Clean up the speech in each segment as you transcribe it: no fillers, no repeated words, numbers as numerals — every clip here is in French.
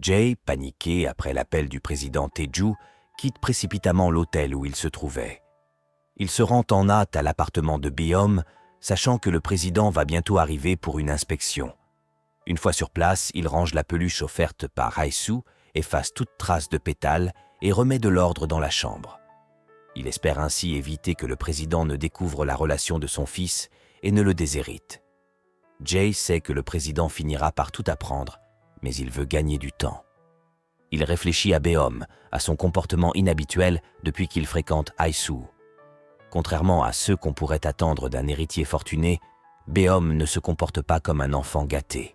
Jay, paniqué après l'appel du président Tae-ju, quitte précipitamment l'hôtel où il se trouvait. Il se rend en hâte à l'appartement de Beom, sachant que le président va bientôt arriver pour une inspection. Une fois sur place, il range la peluche offerte par Hae-soo, efface toute trace de pétales et remet de l'ordre dans la chambre. Il espère ainsi éviter que le président ne découvre la relation de son fils et ne le déshérite. Jay sait que le président finira par tout apprendre, mais il veut gagner du temps. Il réfléchit à Beom, à son comportement inhabituel depuis qu'il fréquente Hae-soo. Contrairement à ceux qu'on pourrait attendre d'un héritier fortuné, Beom ne se comporte pas comme un enfant gâté.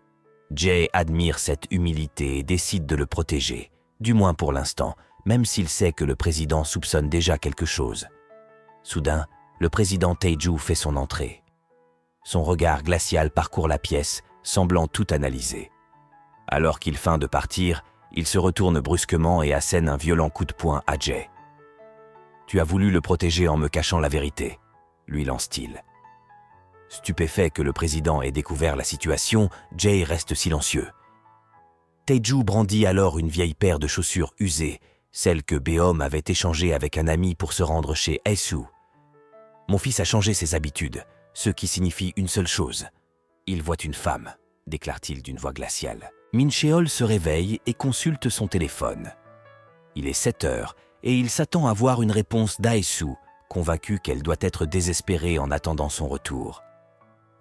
Jay admire cette humilité et décide de le protéger, du moins pour l'instant, même s'il sait que le président soupçonne déjà quelque chose. Soudain, le président Tae-ju fait son entrée. Son regard glacial parcourt la pièce, semblant tout analyser. Alors qu'il feint de partir, il se retourne brusquement et assène un violent coup de poing à Jay. « Tu as voulu le protéger en me cachant la vérité », lui lance-t-il. Stupéfait que le président ait découvert la situation, Jay reste silencieux. Tae-ju brandit alors une vieille paire de chaussures usées, celle que Beom avait échangée avec un ami pour se rendre chez Hae-soo. « Mon fils a changé ses habitudes, ce qui signifie une seule chose. Il voit une femme », déclare-t-il d'une voix glaciale. Min Cheol se réveille et consulte son téléphone. Il est 7 heures et il s'attend à voir une réponse d'Hae-soo, convaincu qu'elle doit être désespérée en attendant son retour.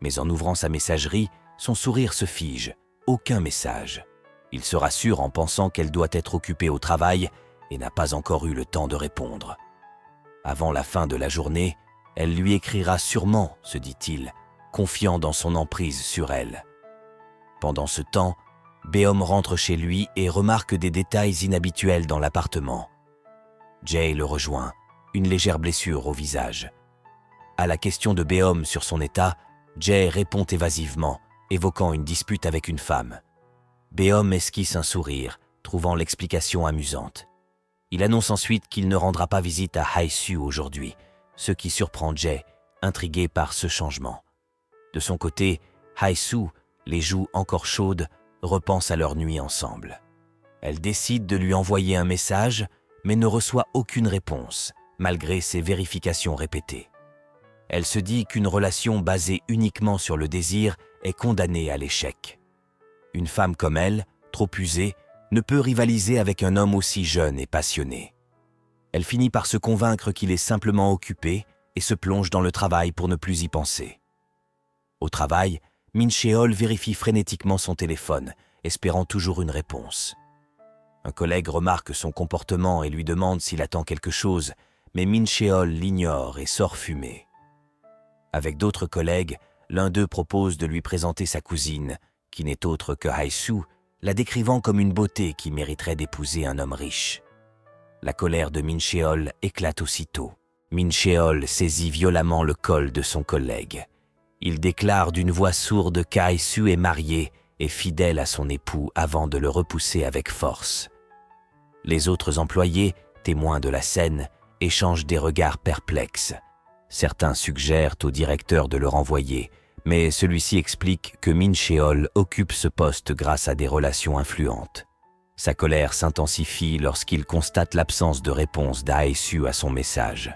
Mais en ouvrant sa messagerie, son sourire se fige. Aucun message. Il se rassure en pensant qu'elle doit être occupée au travail et n'a pas encore eu le temps de répondre. Avant la fin de la journée, elle lui écrira sûrement, se dit-il, confiant dans son emprise sur elle. Pendant ce temps, Beom rentre chez lui et remarque des détails inhabituels dans l'appartement. Jay le rejoint, une légère blessure au visage. À la question de Beom sur son état, Jay répond évasivement, évoquant une dispute avec une femme. Beom esquisse un sourire, trouvant l'explication amusante. Il annonce ensuite qu'il ne rendra pas visite à Hae-soo aujourd'hui, ce qui surprend Jay, intrigué par ce changement. De son côté, Hae-soo, les joues encore chaudes, repense à leur nuit ensemble. Elle décide de lui envoyer un message, mais ne reçoit aucune réponse, malgré ses vérifications répétées. Elle se dit qu'une relation basée uniquement sur le désir est condamnée à l'échec. Une femme comme elle, trop usée, ne peut rivaliser avec un homme aussi jeune et passionné. Elle finit par se convaincre qu'il est simplement occupé et se plonge dans le travail pour ne plus y penser. Au travail, Min Cheol vérifie frénétiquement son téléphone, espérant toujours une réponse. Un collègue remarque son comportement et lui demande s'il attend quelque chose, mais Min Cheol l'ignore et sort fumer. Avec d'autres collègues, l'un d'eux propose de lui présenter sa cousine, qui n'est autre que Hae-soo, la décrivant comme une beauté qui mériterait d'épouser un homme riche. La colère de Min Cheol éclate aussitôt. Min Cheol saisit violemment le col de son collègue. Il déclare d'une voix sourde qu'Hae-soo est marié et fidèle à son époux avant de le repousser avec force. Les autres employés, témoins de la scène, échangent des regards perplexes. Certains suggèrent au directeur de le renvoyer, mais celui-ci explique que Min Cheol occupe ce poste grâce à des relations influentes. Sa colère s'intensifie lorsqu'il constate l'absence de réponse d'Hae-soo à son message.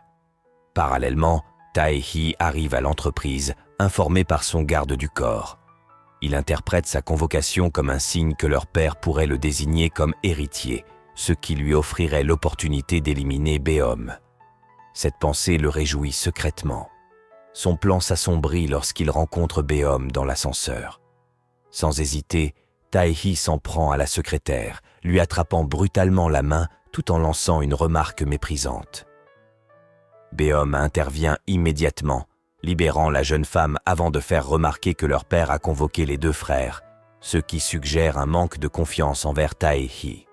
Parallèlement, Tae-hee arrive à l'entreprise, informé par son garde du corps. Il interprète sa convocation comme un signe que leur père pourrait le désigner comme héritier, ce qui lui offrirait l'opportunité d'éliminer Beom. Cette pensée le réjouit secrètement. Son plan s'assombrit lorsqu'il rencontre Beom dans l'ascenseur. Sans hésiter, Tae-hee s'en prend à la secrétaire, lui attrapant brutalement la main tout en lançant une remarque méprisante. Beom intervient immédiatement, libérant la jeune femme avant de faire remarquer que leur père a convoqué les deux frères, ce qui suggère un manque de confiance envers Tae-hee.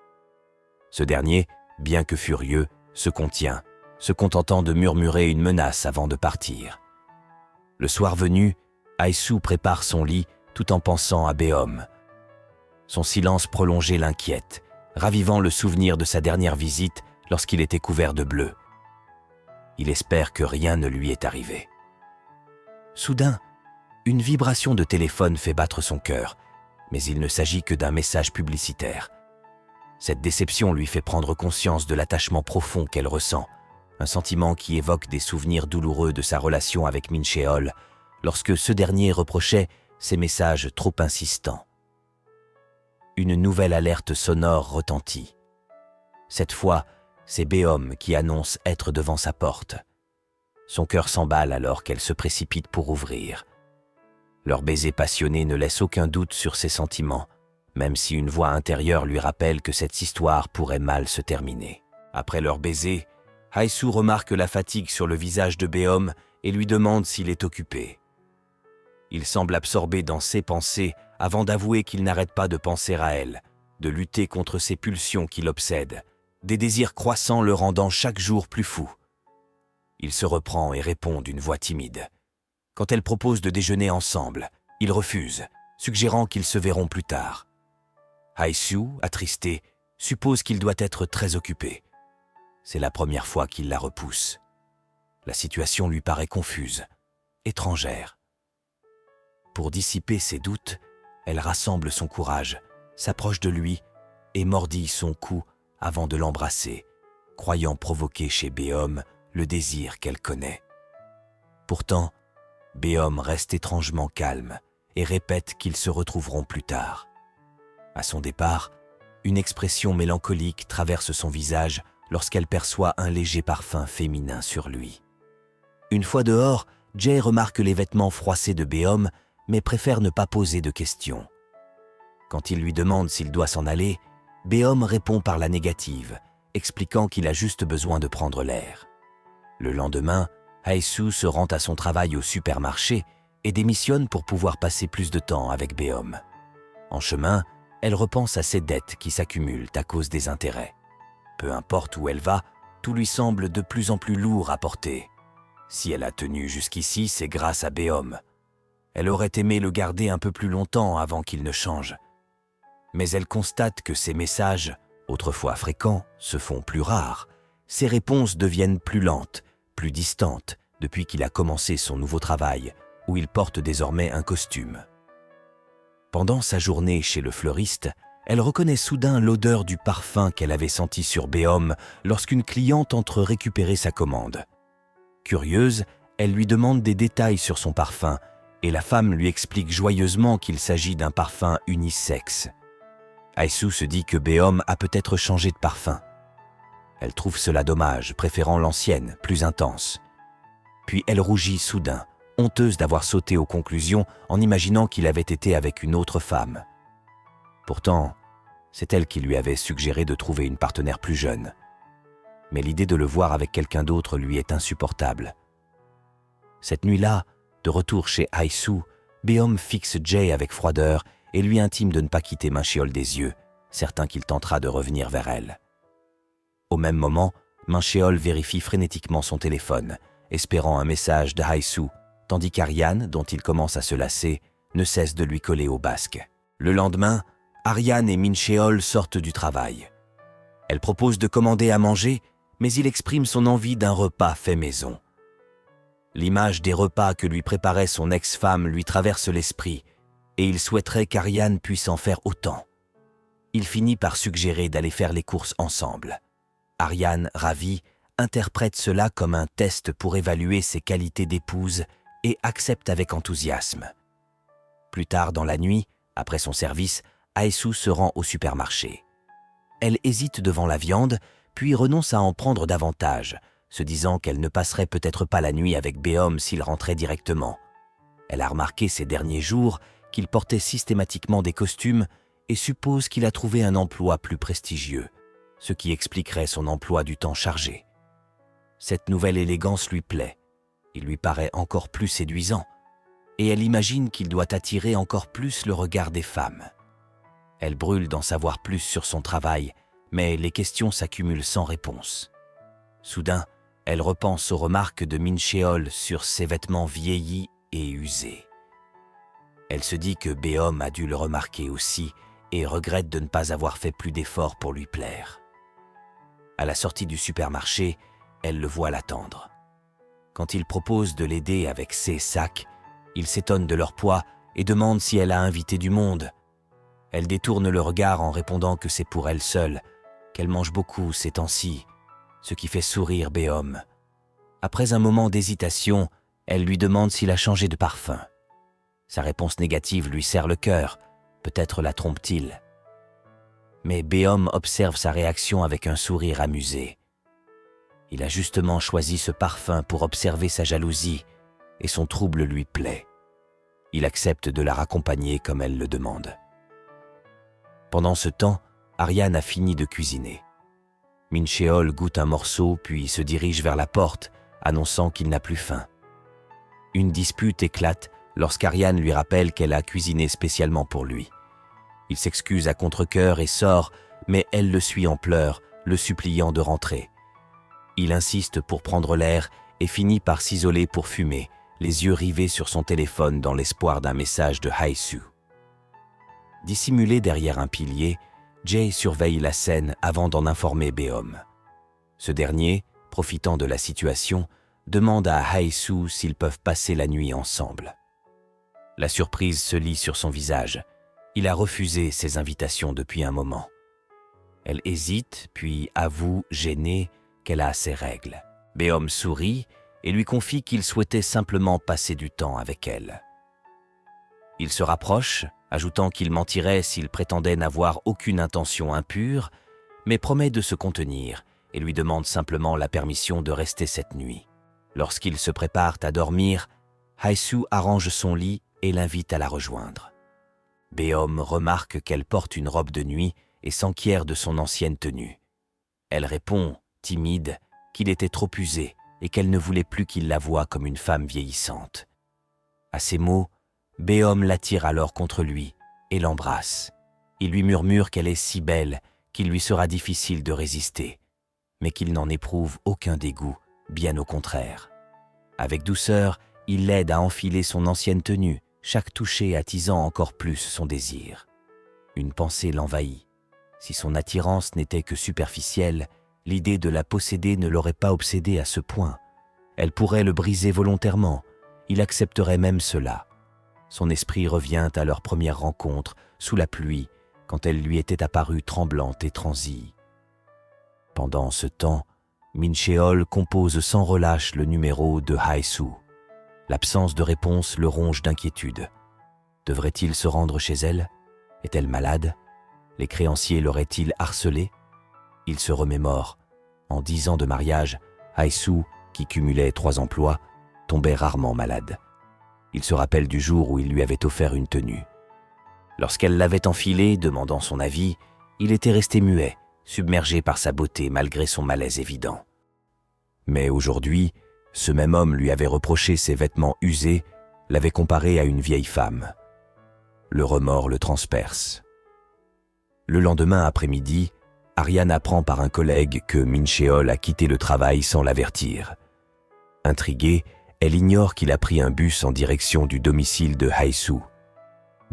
Ce dernier, bien que furieux, se contient, se contentant de murmurer une menace avant de partir. Le soir venu, Hae-soo prépare son lit tout en pensant à Beom. Son silence prolongé l'inquiète, ravivant le souvenir de sa dernière visite lorsqu'il était couvert de bleu. Il espère que rien ne lui est arrivé. Soudain, une vibration de téléphone fait battre son cœur, mais il ne s'agit que d'un message publicitaire. Cette déception lui fait prendre conscience de l'attachement profond qu'elle ressent, un sentiment qui évoque des souvenirs douloureux de sa relation avec Min Cheol, lorsque ce dernier reprochait ses messages trop insistants. Une nouvelle alerte sonore retentit. Cette fois, c'est Beom qui annonce être devant sa porte. Son cœur s'emballe alors qu'elle se précipite pour ouvrir. Leur baiser passionné ne laisse aucun doute sur ses sentiments, même si une voix intérieure lui rappelle que cette histoire pourrait mal se terminer. Après leur baiser, Hae-soo remarque la fatigue sur le visage de Beom et lui demande s'il est occupé. Il semble absorbé dans ses pensées avant d'avouer qu'il n'arrête pas de penser à elle, de lutter contre ses pulsions qui l'obsèdent, des désirs croissants le rendant chaque jour plus fou. Il se reprend et répond d'une voix timide. Quand elle propose de déjeuner ensemble, il refuse, suggérant qu'ils se verront plus tard. Hae-soo, attristé, suppose qu'il doit être très occupé. C'est la première fois qu'il la repousse. La situation lui paraît confuse, étrangère. Pour dissiper ses doutes, elle rassemble son courage, s'approche de lui et mordille son cou avant de l'embrasser, croyant provoquer chez Beom le désir qu'elle connaît. Pourtant, Beom reste étrangement calme et répète qu'ils se retrouveront plus tard. À son départ, une expression mélancolique traverse son visage lorsqu'elle perçoit un léger parfum féminin sur lui. Une fois dehors, Jae remarque les vêtements froissés de Beom, mais préfère ne pas poser de questions. Quand il lui demande s'il doit s'en aller, Beom répond par la négative, expliquant qu'il a juste besoin de prendre l'air. Le lendemain, Hae-soo se rend à son travail au supermarché et démissionne pour pouvoir passer plus de temps avec Beom. En chemin, elle repense à ses dettes qui s'accumulent à cause des intérêts. Peu importe où elle va, tout lui semble de plus en plus lourd à porter. Si elle a tenu jusqu'ici, c'est grâce à Beom. Elle aurait aimé le garder un peu plus longtemps avant qu'il ne change. Mais elle constate que ses messages, autrefois fréquents, se font plus rares. Ses réponses deviennent plus lentes, plus distantes, depuis qu'il a commencé son nouveau travail, où il porte désormais un costume. Pendant sa journée chez le fleuriste, elle reconnaît soudain l'odeur du parfum qu'elle avait senti sur Beom lorsqu'une cliente entre récupérer sa commande. Curieuse, elle lui demande des détails sur son parfum et la femme lui explique joyeusement qu'il s'agit d'un parfum unisexe. Hae-soo se dit que Beom a peut-être changé de parfum. Elle trouve cela dommage, préférant l'ancienne, plus intense. Puis elle rougit soudain, honteuse d'avoir sauté aux conclusions en imaginant qu'il avait été avec une autre femme. Pourtant, c'est elle qui lui avait suggéré de trouver une partenaire plus jeune. Mais l'idée de le voir avec quelqu'un d'autre lui est insupportable. Cette nuit-là, de retour chez Hae-soo, Beom fixe Jae avec froideur et lui intime de ne pas quitter Min Cheol des yeux, certain qu'il tentera de revenir vers elle. Au même moment, Min Cheol vérifie frénétiquement son téléphone, espérant un message de Hae-soo, tandis qu'Ariane, dont il commence à se lasser, ne cesse de lui coller au basque. Le lendemain, Ariane et Min Cheol sortent du travail. Elle propose de commander à manger, mais il exprime son envie d'un repas fait maison. L'image des repas que lui préparait son ex-femme lui traverse l'esprit, et il souhaiterait qu'Ariane puisse en faire autant. Il finit par suggérer d'aller faire les courses ensemble. Ariane, ravie, interprète cela comme un test pour évaluer ses qualités d'épouse et accepte avec enthousiasme. Plus tard dans la nuit, après son service, Hae-soo se rend au supermarché. Elle hésite devant la viande, puis renonce à en prendre davantage, se disant qu'elle ne passerait peut-être pas la nuit avec Beom s'il rentrait directement. Elle a remarqué ces derniers jours qu'il portait systématiquement des costumes et suppose qu'il a trouvé un emploi plus prestigieux, ce qui expliquerait son emploi du temps chargé. Cette nouvelle élégance lui plaît, il lui paraît encore plus séduisant, et elle imagine qu'il doit attirer encore plus le regard des femmes. Elle brûle d'en savoir plus sur son travail, mais les questions s'accumulent sans réponse. Soudain, elle repense aux remarques de Min Cheol sur ses vêtements vieillis et usés. Elle se dit que Beom a dû le remarquer aussi et regrette de ne pas avoir fait plus d'efforts pour lui plaire. À la sortie du supermarché, elle le voit l'attendre. Quand il propose de l'aider avec ses sacs, il s'étonne de leur poids et demande si elle a invité du monde. Elle détourne le regard en répondant que c'est pour elle seule, qu'elle mange beaucoup ces temps-ci, ce qui fait sourire Beom. Après un moment d'hésitation, elle lui demande s'il a changé de parfum. Sa réponse négative lui serre le cœur, peut-être la trompe-t-il. Mais Beom observe sa réaction avec un sourire amusé. Il a justement choisi ce parfum pour observer sa jalousie, et son trouble lui plaît. Il accepte de la raccompagner comme elle le demande. Pendant ce temps, Aryan a fini de cuisiner. Min Sheol goûte un morceau puis se dirige vers la porte, annonçant qu'il n'a plus faim. Une dispute éclate lorsqu'Aryan lui rappelle qu'elle a cuisiné spécialement pour lui. Il s'excuse à contre-cœur et sort, mais elle le suit en pleurs, le suppliant de rentrer. Il insiste pour prendre l'air et finit par s'isoler pour fumer, les yeux rivés sur son téléphone dans l'espoir d'un message de Hae-soo. Dissimulé derrière un pilier, Jae surveille la scène avant d'en informer Beom. Ce dernier, profitant de la situation, demande à Hae-soo s'ils peuvent passer la nuit ensemble. La surprise se lit sur son visage. Il a refusé ses invitations depuis un moment. Elle hésite, puis avoue, gênée, qu'elle a ses règles. Beom sourit et lui confie qu'il souhaitait simplement passer du temps avec elle. Il se rapproche, ajoutant qu'il mentirait s'il prétendait n'avoir aucune intention impure, mais promet de se contenir et lui demande simplement la permission de rester cette nuit. Lorsqu'ils se préparent à dormir, Hae-soo arrange son lit et l'invite à la rejoindre. Beom remarque qu'elle porte une robe de nuit et s'enquiert de son ancienne tenue. Elle répond, timide, qu'il était trop usé et qu'elle ne voulait plus qu'il la voie comme une femme vieillissante. À ces mots, Beom l'attire alors contre lui et l'embrasse. Il lui murmure qu'elle est si belle qu'il lui sera difficile de résister, mais qu'il n'en éprouve aucun dégoût, bien au contraire. Avec douceur, il l'aide à enfiler son ancienne tenue, chaque toucher attisant encore plus son désir. Une pensée l'envahit. Si son attirance n'était que superficielle, l'idée de la posséder ne l'aurait pas obsédé à ce point. Elle pourrait le briser volontairement. Il accepterait même cela. Son esprit revient à leur première rencontre, sous la pluie, quand elle lui était apparue tremblante et transie. Pendant ce temps, Min Sheol compose sans relâche le numéro de Hae-soo. L'absence de réponse le ronge d'inquiétude. Devrait-il se rendre chez elle? Est-elle malade? Les créanciers l'auraient-ils harcelée? Il se remémore. En 10 ans de mariage, Hae-soo, qui cumulait 3 emplois, tombait rarement malade. Il se rappelle du jour où il lui avait offert une tenue. Lorsqu'elle l'avait enfilée, demandant son avis, il était resté muet, submergé par sa beauté malgré son malaise évident. Mais aujourd'hui, ce même homme lui avait reproché ses vêtements usés, l'avait comparé à une vieille femme. Le remords le transperce. Le lendemain après-midi, Aryan apprend par un collègue que Min Sheol a quitté le travail sans l'avertir. Intriguée, elle ignore qu'il a pris un bus en direction du domicile de Hae-soo.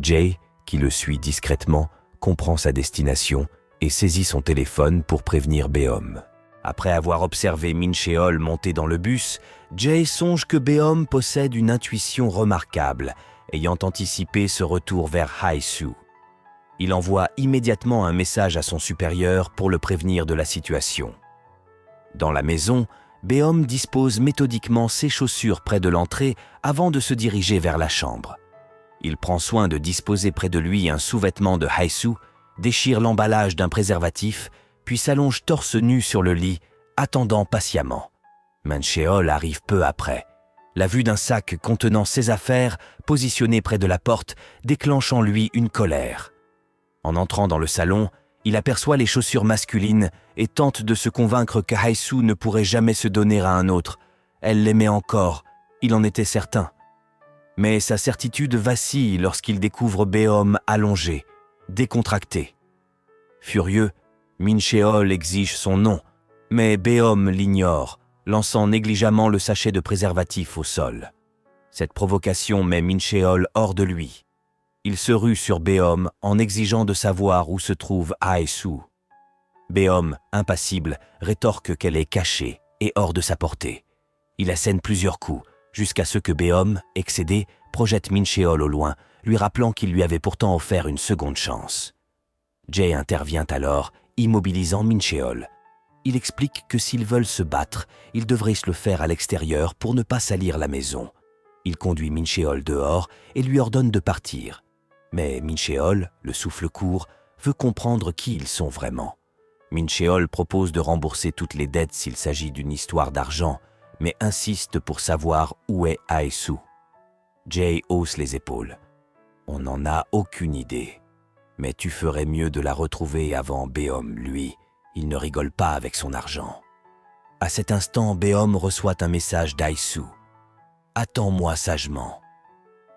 Jae, qui le suit discrètement, comprend sa destination et saisit son téléphone pour prévenir Beom. Après avoir observé Min Sheol monter dans le bus, Jae songe que Beom possède une intuition remarquable, ayant anticipé ce retour vers Hae-soo. Il envoie immédiatement un message à son supérieur pour le prévenir de la situation. Dans la maison, Beom dispose méthodiquement ses chaussures près de l'entrée avant de se diriger vers la chambre. Il prend soin de disposer près de lui un sous-vêtement de Hae-soo, déchire l'emballage d'un préservatif, puis s'allonge torse nu sur le lit, attendant patiemment. Min Sheol arrive peu après. La vue d'un sac contenant ses affaires, positionné près de la porte, déclenche en lui une colère. En entrant dans le salon, il aperçoit les chaussures masculines et tente de se convaincre que Hae-soo ne pourrait jamais se donner à un autre. Elle l'aimait encore, il en était certain. Mais sa certitude vacille lorsqu'il découvre Beom allongé, décontracté. Furieux, Min Sheol exige son nom, mais Beom l'ignore, lançant négligemment le sachet de préservatif au sol. Cette provocation met Min Sheol hors de lui. Il se rue sur Beom en exigeant de savoir où se trouve Hae-soo. Beom, impassible, rétorque qu'elle est cachée et hors de sa portée. Il assène plusieurs coups, jusqu'à ce que Beom, excédé, projette Min Sheol au loin, lui rappelant qu'il lui avait pourtant offert une seconde chance. Jae intervient alors, immobilisant Mincheol. Il explique que s'ils veulent se battre, ils devraient se le faire à l'extérieur pour ne pas salir la maison. Il conduit Mincheol dehors et lui ordonne de partir. Mais Mincheol, le souffle court, veut comprendre qui ils sont vraiment. Mincheol propose de rembourser toutes les dettes s'il s'agit d'une histoire d'argent, mais insiste pour savoir où est Aesu. Jay hausse les épaules. On n'en a aucune idée. Mais tu ferais mieux de la retrouver avant Beom, lui. Il ne rigole pas avec son argent. À cet instant, Beom reçoit un message d'Aesu. « Attends-moi sagement. »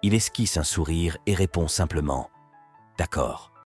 Il esquisse un sourire et répond simplement « D'accord ».